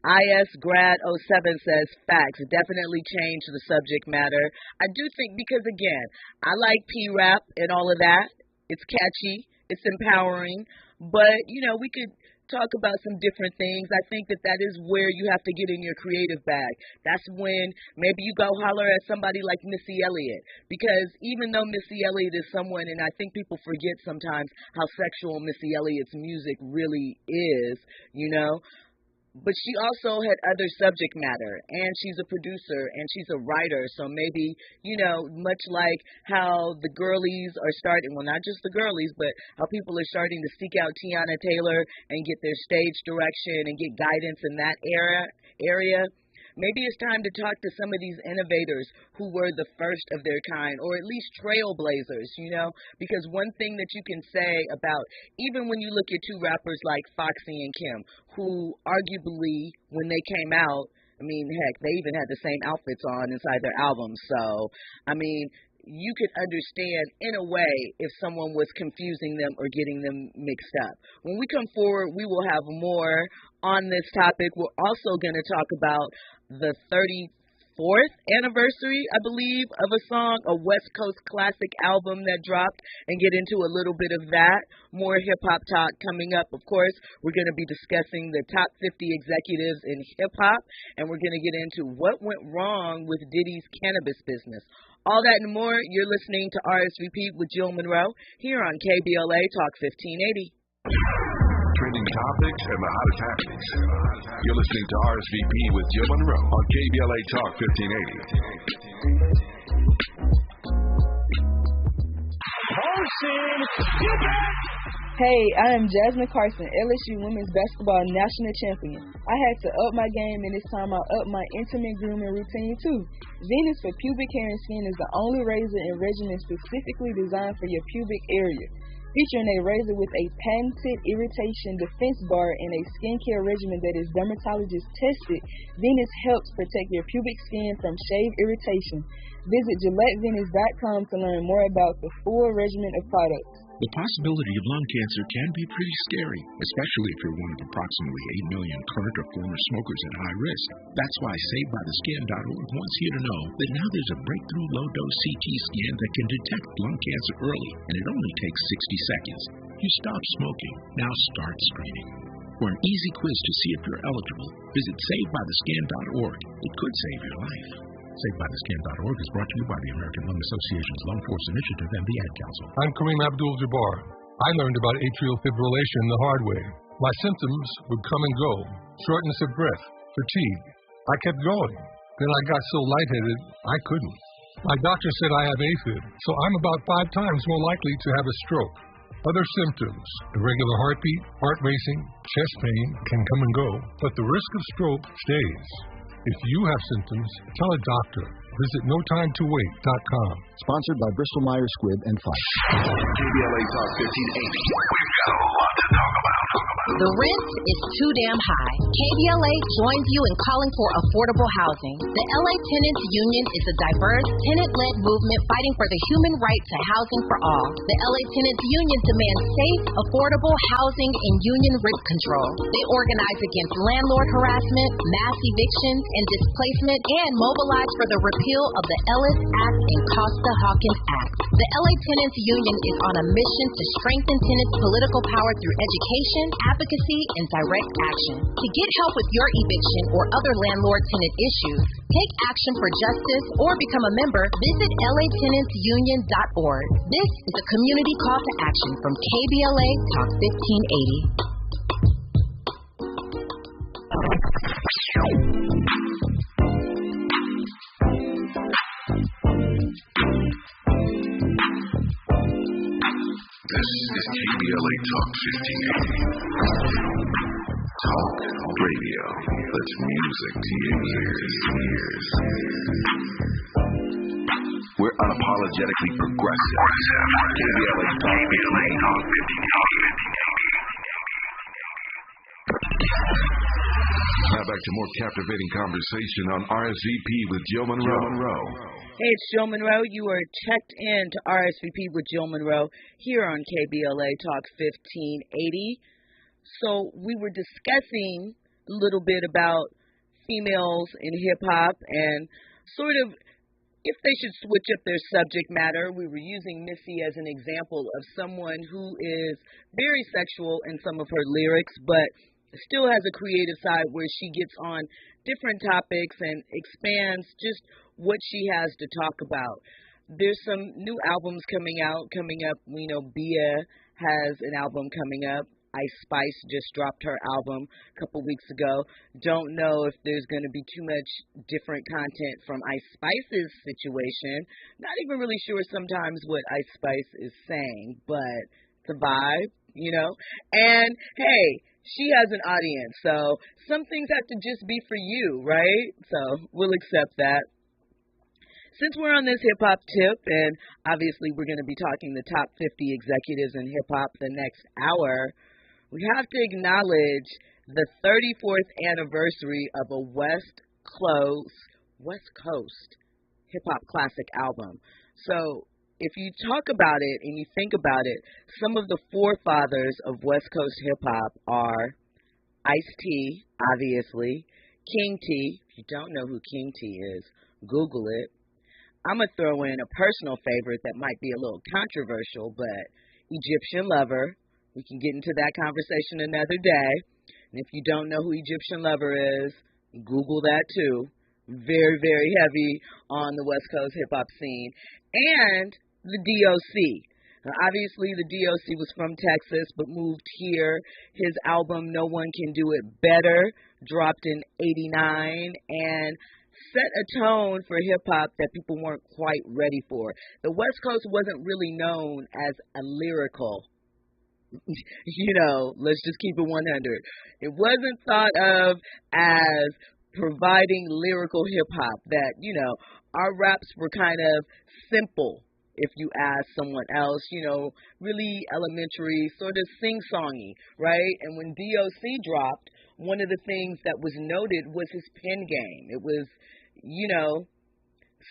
IS Grad 07 says, facts, definitely change the subject matter. I do think because, again, I like P-rap and all of that. It's catchy. It's empowering. But, you know, we could talk about some different things. I think that is where you have to get in your creative bag. That's when maybe you go holler at somebody like Missy Elliott. Because even though Missy Elliott is someone, and I think people forget sometimes how sexual Missy Elliott's music really is, you know, but she also had other subject matter, and she's a producer, and she's a writer, so maybe, you know, much like how the girlies are starting, well, not just the girlies, but how people are starting to seek out Tiana Taylor and get their stage direction and get guidance in that area. Maybe it's time to talk to some of these innovators who were the first of their kind, or at least trailblazers, you know, because one thing that you can say about, even when you look at 2 rappers like Foxy and Kim, who arguably, when they came out, I mean, heck, they even had the same outfits on inside their albums. So, I mean, you could understand in a way if someone was confusing them or getting them mixed up. When we come forward, we will have more on this topic. We're also going to talk about the 34th anniversary, I believe, of a song, a West Coast classic album that dropped, and get into a little bit of that. More hip-hop talk coming up. Of course, we're going to be discussing the top 50 executives in hip-hop, and we're going to get into what went wrong with Diddy's cannabis business. All that and more, you're listening to RSVP with Jill Munroe here on KBLA Talk 1580. Trending topics and the hottest happenings. You're listening to RSVP with Jill Munroe on KBLA Talk 1580. Hey, I am Jasmine Carson, LSU Women's Basketball National Champion. I had to up my game, and this time I upped my intimate grooming routine too. Venus for Pubic Hair and Skin is the only razor and regimen specifically designed for your pubic area. featuring a razor with a patented irritation defense bar and a skincare regimen that is dermatologist tested. Venus helps protect your pubic skin from shave irritation. Visit GilletteVenus.com to learn more about the full regimen of products. The possibility of lung cancer can be pretty scary, especially if you're one of approximately 8 million current or former smokers at high risk. That's why SavedByTheScan.org wants you to know that now there's a breakthrough low-dose CT scan that can detect lung cancer early, and it only takes 60 seconds. You stop smoking. Now start screening. For an easy quiz to see if you're eligible, visit SavedByTheScan.org. It could save your life. SavedByTheScan.org is brought to you by the American Lung Association's Lung Force Initiative and the Ad Council. I'm Kareem Abdul-Jabbar. I learned about atrial fibrillation the hard way. My symptoms would come and go. Shortness of breath, fatigue. I kept going. Then I got so lightheaded, I couldn't. My doctor said I have AFib, so I'm about 5 times more likely to have a stroke. Other symptoms, irregular heartbeat, heart racing, chest pain can come and go, but the risk of stroke stays. If you have symptoms, tell a doctor. Visit NoTimeToWait.com. Sponsored by Bristol Myers Squibb and Fife. KBLA Talk 1580. We've got a lot to talk about. The rent is too damn high. KBLA joins you in calling for affordable housing. The LA Tenants Union is a diverse, tenant-led movement fighting for the human right to housing for all. The LA Tenants Union demands safe, affordable housing and union rent control. They organize against landlord harassment, mass evictions, and displacement, and mobilize for the repeal of the Ellis Act and Costa-Hawkins Act. The LA Tenants Union is on a mission to strengthen tenants' political power through education, advocacy, and direct action. To get help with your eviction or other landlord-tenant issues, take action for justice, or become a member, visit latenantsunion.org. This is a community call to action from KBLA Talk 1580. This is KBLA Talk 1580. Talk radio that's music to your ears. We're unapologetically progressive. KBLA Talk 1580. Now back to more captivating conversation on RSVP with Jill Munroe. Hey, it's Jill Munroe. You are checked in to RSVP with Jill Munroe here on KBLA Talk 1580. So we were discussing a little bit about females in hip-hop and sort of if they should switch up their subject matter. We were using Missy as an example of someone who is very sexual in some of her lyrics, but still has a creative side where she gets on different topics and expands just what she has to talk about. There's some new albums coming up. We know Bia has an album coming up. Ice Spice just dropped her album a couple weeks ago. Don't know if there's going to be too much different content from Ice Spice's situation. Not even really sure sometimes what Ice Spice is saying, but it's a vibe, you know. And, hey, she has an audience, so some things have to just be for you, right? So we'll accept that. Since we're on this hip-hop tip, and obviously we're going to be talking the top 50 executives in hip-hop the next hour, we have to acknowledge the 34th anniversary of a West Coast hip-hop classic album. So if you talk about it and you think about it, some of the forefathers of West Coast hip-hop are Ice-T, obviously, King T. If you don't know who King T is, Google it. I'm going to throw in a personal favorite that might be a little controversial, but Egyptian Lover. We can get into that conversation another day. And if you don't know who Egyptian Lover is, Google that too. Very, very heavy on the West Coast hip-hop scene. And the DOC. Now, obviously, the DOC was from Texas, but moved here. His album, No One Can Do It Better, dropped in '89 and set a tone for hip-hop that people weren't quite ready for. The West Coast wasn't really known as a lyrical, let's just keep it 100. It wasn't thought of as providing lyrical hip-hop, that, our raps were kind of simple. if you ask someone else, really elementary, sort of sing-songy, right? And when DOC dropped, one of the things that was noted was his pen game. It was,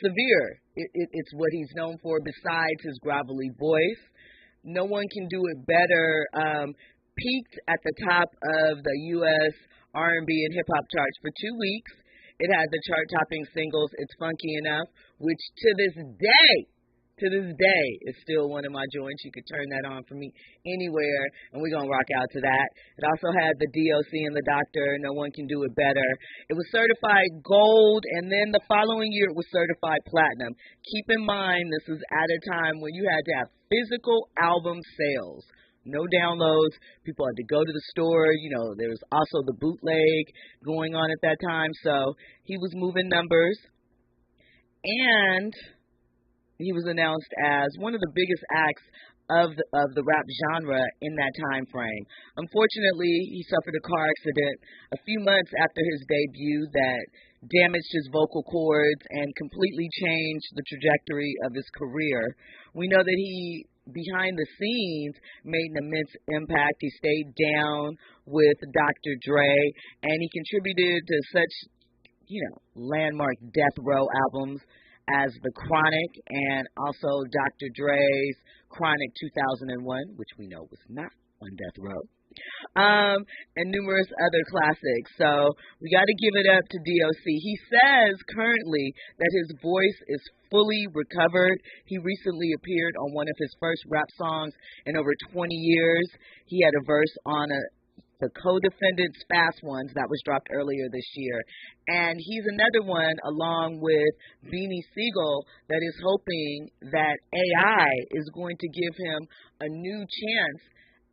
severe. It's what he's known for besides his gravelly voice. No one can do it better. Peaked at the top of the U.S. R&B and hip-hop charts for 2 weeks. It had the chart-topping singles, It's Funky Enough, which to this day, is still one of my joints. You could turn that on for me anywhere, and we're going to rock out to that. It also had the DOC and the Doctor, No One Can Do It Better. It was certified gold, and then the following year it was certified platinum. Keep in mind, this was at a time when you had to have physical album sales. No downloads. People had to go to the store. There was also the bootleg going on at that time. So he was moving numbers. And he was announced as one of the biggest acts of the rap genre in that time frame. Unfortunately, he suffered a car accident a few months after his debut that damaged his vocal cords and completely changed the trajectory of his career. We know that he, behind the scenes, made an immense impact. He stayed down with Dr. Dre, and he contributed to such, landmark death row albums as The Chronic and also Dr. Dre's Chronic 2001, which we know was not on death row, and numerous other classics. So we got to give it up to DOC. He says currently that his voice is fully recovered. He recently appeared on one of his first rap songs in over 20 years. He had a verse on the Co-Defendants Fast Ones that was dropped earlier this year. And he's another one, along with Beanie Siegel, that is hoping that AI is going to give him a new chance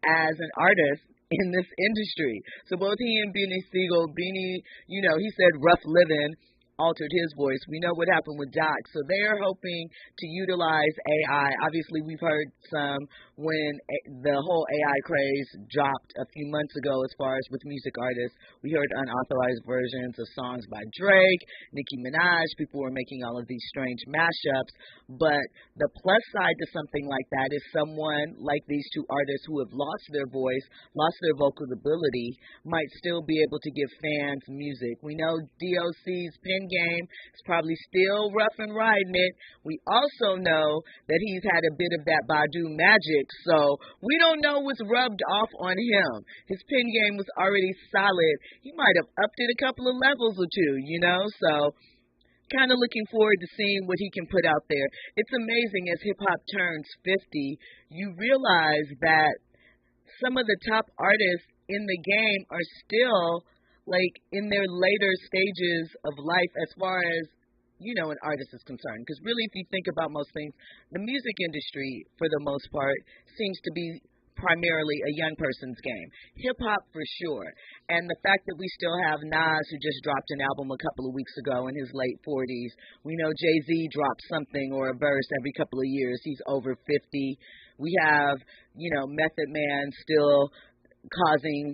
as an artist in this industry. So both he and Beanie Siegel, he said rough living altered his voice. We know what happened with Doc. So they are hoping to utilize AI. Obviously, we've heard some when the whole AI craze dropped a few months ago as far as with music artists. We heard unauthorized versions of songs by Drake, Nicki Minaj. People were making all of these strange mashups. But the plus side to something like that is someone like these two artists who have lost their voice, lost their vocal ability, might still be able to give fans music. We know DOC's pen game is probably still rough and riding it. We also know that he's had a bit of that Badu magic, so we don't know what's rubbed off on him. His pen game was already solid. He might have upped it a couple of levels or two, so kind of looking forward to seeing what he can put out there. It's amazing as hip-hop turns 50, you realize that some of the top artists in the game are still in their later stages of life as far as, an artist is concerned. Because really, if you think about most things, the music industry, for the most part, seems to be primarily a young person's game. Hip-hop for sure. And the fact that we still have Nas, who just dropped an album a couple of weeks ago in his late 40s. We know Jay-Z drops something or a verse every couple of years. He's over 50. We have, Method Man still causing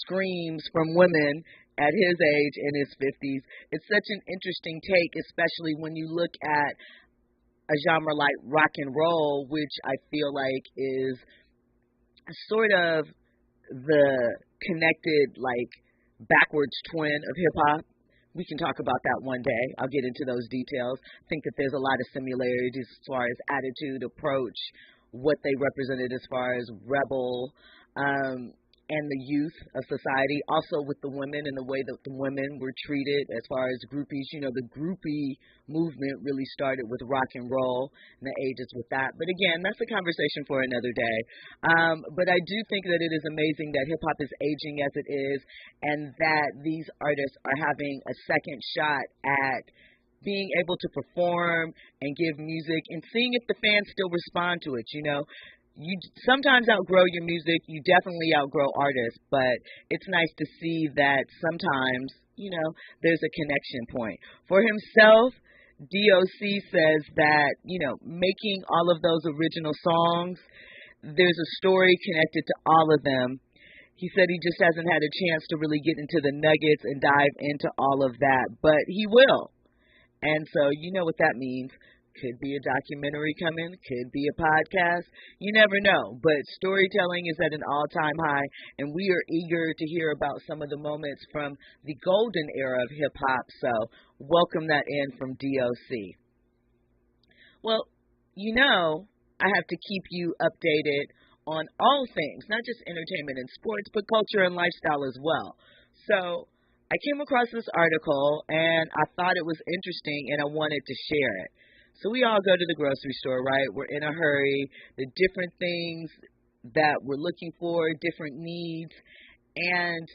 screams from women at his age in his 50s. It's such an interesting take, especially when you look at a genre like rock and roll, which I feel like is sort of the connected, backwards twin of hip-hop. We can talk about that one day. I'll get into those details. I think that there's a lot of similarities as far as attitude, approach, what they represented as far as rebel, and the youth of society, also with the women and the way that the women were treated as far as groupies. The groupie movement really started with rock and roll and the ages with that. But again, that's a conversation for another day. But I do think that it is amazing that hip-hop is aging as it is and that these artists are having a second shot at being able to perform and give music and seeing if the fans still respond to it, You sometimes outgrow your music. You definitely outgrow artists, but it's nice to see that sometimes, there's a connection point. For himself, DOC says that, making all of those original songs, there's a story connected to all of them. He said he just hasn't had a chance to really get into the nuggets and dive into all of that, but he will. And so you know what that means. Could be a documentary coming, could be a podcast. You never know. But storytelling is at an all-time high, and we are eager to hear about some of the moments from the golden era of hip-hop. So welcome that in from DOC. Well, you know, I have to keep you updated on all things, not just entertainment and sports, but culture and lifestyle as well. So I came across this article, and I thought it was interesting, and I wanted to share it. So we all go to the grocery store, right? We're in a hurry. The different things that we're looking for, different needs. And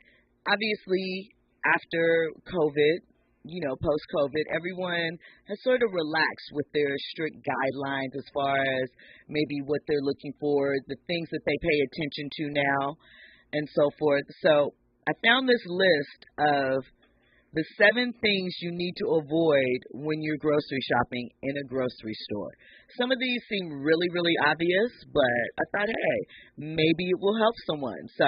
obviously, after COVID, you know, post-COVID, everyone has sort of relaxed with their strict guidelines as far as maybe what they're looking for, the things that they pay attention to now, and so forth. So I found this list of the 7 things you need to avoid when you're grocery shopping in a grocery store. Some of these seem really, really obvious, but I thought, hey, maybe it will help someone. So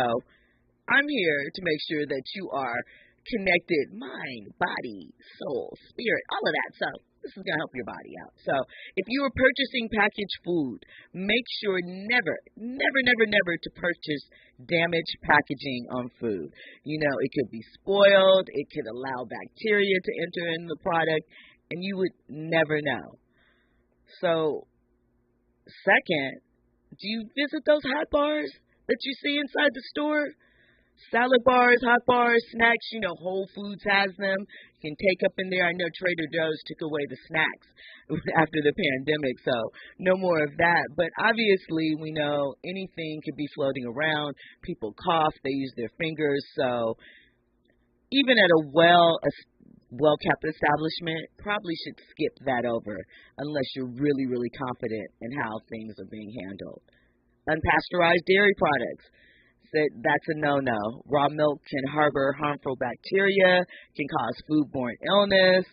I'm here to make sure that you are connected, mind, body, soul, spirit, all of that. So this is going to help your body out. So if you are purchasing packaged food, make sure never to purchase damaged packaging on food. You know, it could be spoiled, it could allow bacteria to enter in the product, and you would never know. So second, do you visit those hot bars that you see inside the store? Salad bars, hot bars, snacks, you know, Whole Foods has them. You can take up in there. I know Trader Joe's took away the snacks after the pandemic, so no more of that. But obviously, we know anything could be floating around. People cough, they use their fingers. So even at a well-kept establishment, probably should skip that over unless you're really, really confident in how things are being handled. Unpasteurized dairy products. That's a no-no. Raw milk can harbor harmful bacteria, can cause foodborne illness,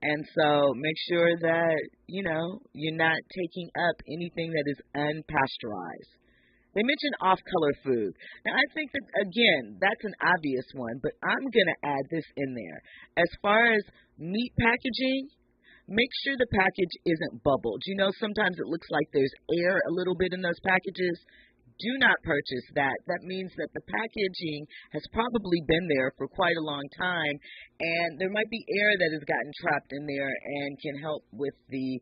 and so make sure that, you know, you're not taking up anything that is unpasteurized. They mentioned off-color food. Now, I think that, again, that's an obvious one, but I'm going to add this in there. As far as meat packaging, make sure the package isn't bubbled. You know, sometimes it looks like there's air a little bit in those packages. Do not purchase that. That means that the packaging has probably been there for quite a long time, and there might be air that has gotten trapped in there and can help with the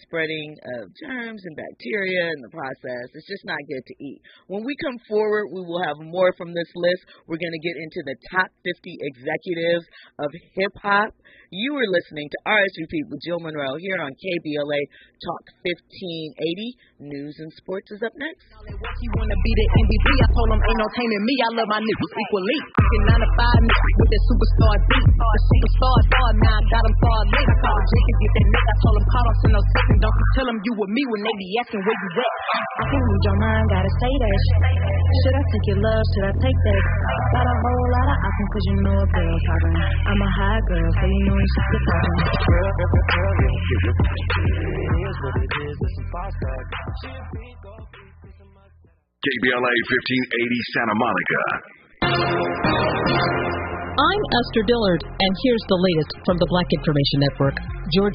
spreading of germs and bacteria in the process. It's just not good to eat. When we come forward, we will have more from this list. We're going to get into the top 50 executives of hip-hop. You are listening to RSVP with Jill Munroe here on KBLA Talk 1580. News and sports is up next. You want to be the MVP? I told him ain't no taming me. I love my niggas equally. Fucking 9 to 5 with that superstar beat. The superstar star, now I got him far late. I called Jake and get that nigga. I told him call us in no second. Don't you tell him you with me when they be asking where you at. I can't read your mind, gotta say that shit. Should I take your love? Should I take that? Got a whole lot of options cause you know a girl talking. I'm a high girl, so you know you should get talking. KBLA 1580 Santa Monica. I'm Esther Dillard, and here's the latest from the Black Information Network. George